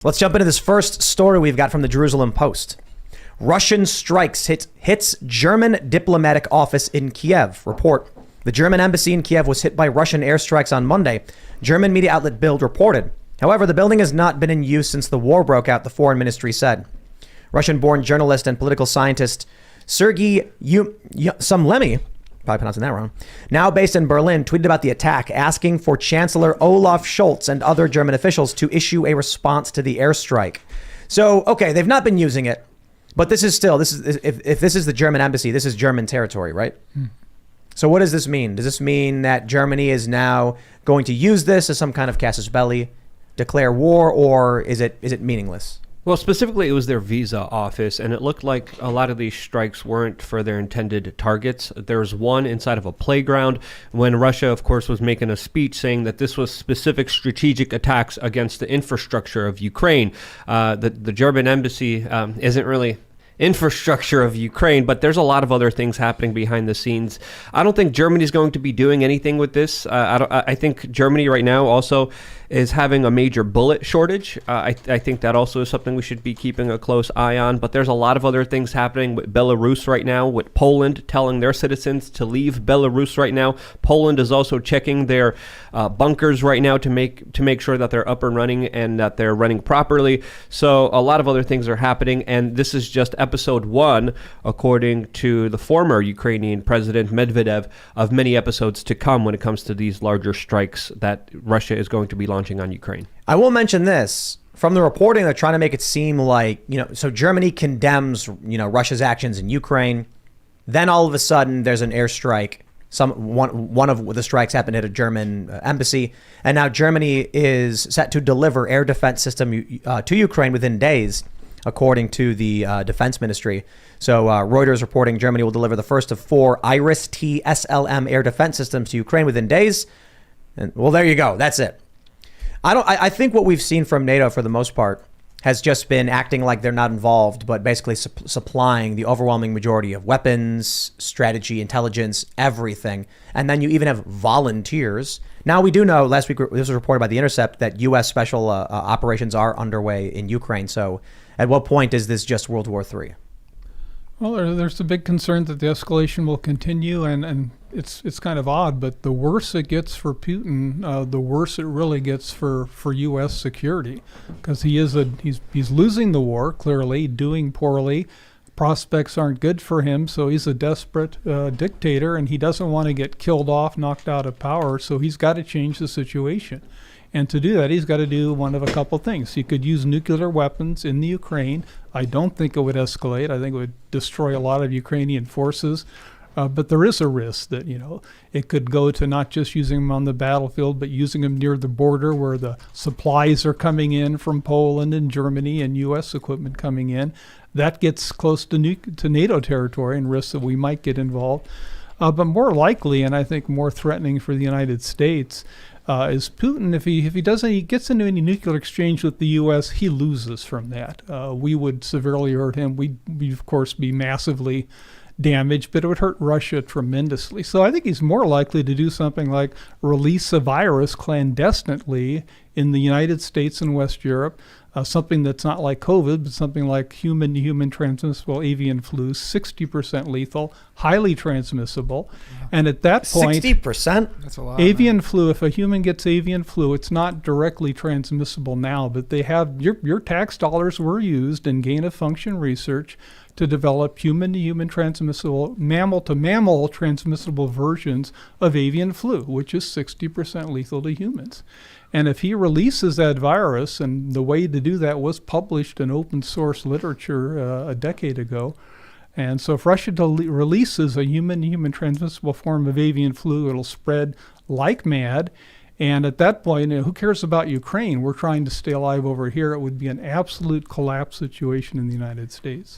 Let's jump into this first story we've got from the Jerusalem Post. Russian strikes hits German diplomatic office in Kiev. Report. The German embassy in Kiev was hit by Russian airstrikes on Monday. German media outlet Bild reported. However, the building has not been in use since the war broke out, the foreign ministry said. Russian-born journalist and political scientist Sergei Sumlemy, probably pronouncing that wrong, now based in Berlin, tweeted about the attack, asking for Chancellor Olaf Scholz and other German officials to issue a response to the airstrike. So, okay, they've not been using it, but if this is the German embassy, this is German territory, right? So what does this mean? Does this mean that Germany is now going to use this as some kind of casus belli, declare war, or is it meaningless? Well, specifically, it was their visa office, and it looked like a lot of these strikes weren't for their intended targets. There was one inside of a playground when Russia, of course, was making a speech saying that this was specific strategic attacks against the infrastructure of Ukraine. The German embassy isn't really infrastructure of Ukraine, but there's a lot of other things happening behind the scenes. I don't think Germany's going to be doing anything with this. I think Germany right now also is having a major bullet shortage. I think that also is something we should be keeping a close eye on. But there's a lot of other things happening with Belarus right now, with Poland telling their citizens to leave Belarus right now. Poland is also checking their bunkers right now to make sure that they're up and running and that they're running properly. So a lot of other things are happening, and this is just episode 1, according to the former Ukrainian president Medvedev, of many episodes to come when it comes to these larger strikes that Russia is going to be launching on Ukraine. I will mention this. From the reporting, they're trying to make it seem like, so Germany condemns, Russia's actions in Ukraine. Then all of a sudden there's an airstrike. One of the strikes happened at a German embassy. And now Germany is set to deliver air defense system to Ukraine within days, according to the defense ministry. So Reuters reporting Germany will deliver the first of 4 Iris-T SLM air defense systems to Ukraine within days. And well, there you go. That's it. I think what we've seen from NATO for the most part has just been acting like they're not involved, but basically supplying the overwhelming majority of weapons, strategy, intelligence, everything. And then you even have volunteers. Now, we do know, last week, this was reported by The Intercept, that U.S. special operations are underway in Ukraine. So at what point is this just World War III? Well, there's a big concern that the escalation will continue, and it's kind of odd, but the worse it gets for Putin, the worse it really gets for U.S. security, because he's losing the war, clearly, doing poorly. Prospects aren't good for him, so he's a desperate dictator, and he doesn't want to get killed off, knocked out of power, so he's got to change the situation. And to do that, he's got to do one of a couple things. He could use nuclear weapons in the Ukraine. I don't think it would escalate. I think it would destroy a lot of Ukrainian forces. But there is a risk that, it could go to not just using them on the battlefield, but using them near the border where the supplies are coming in from Poland and Germany and U.S. equipment coming in. That gets close to NATO territory and risks that we might get involved. But more likely, and I think more threatening for the United States, is Putin. If he gets into any nuclear exchange with the U.S., he loses from that. We would severely hurt him. We'd of course be massively damaged, but it would hurt Russia tremendously. So I think he's more likely to do something like release a virus clandestinely in the United States and West Europe, something that's not like COVID, but something like human-to-human transmissible avian flu, 60% lethal, highly transmissible. Yeah. And at that point, 60%? That's a lot. Avian flu, if a human gets avian flu, it's not directly transmissible now, but they have your tax dollars were used in gain-of-function research to develop human-to-human transmissible, mammal-to-mammal transmissible versions of avian flu, which is 60% lethal to humans. And if he releases that virus, and the way to do that was published in open source literature a decade ago, and so if Russia releases a human-to-human transmissible form of avian flu, it'll spread like mad. And at that point, who cares about Ukraine? We're trying to stay alive over here. It would be an absolute collapse situation in the United States.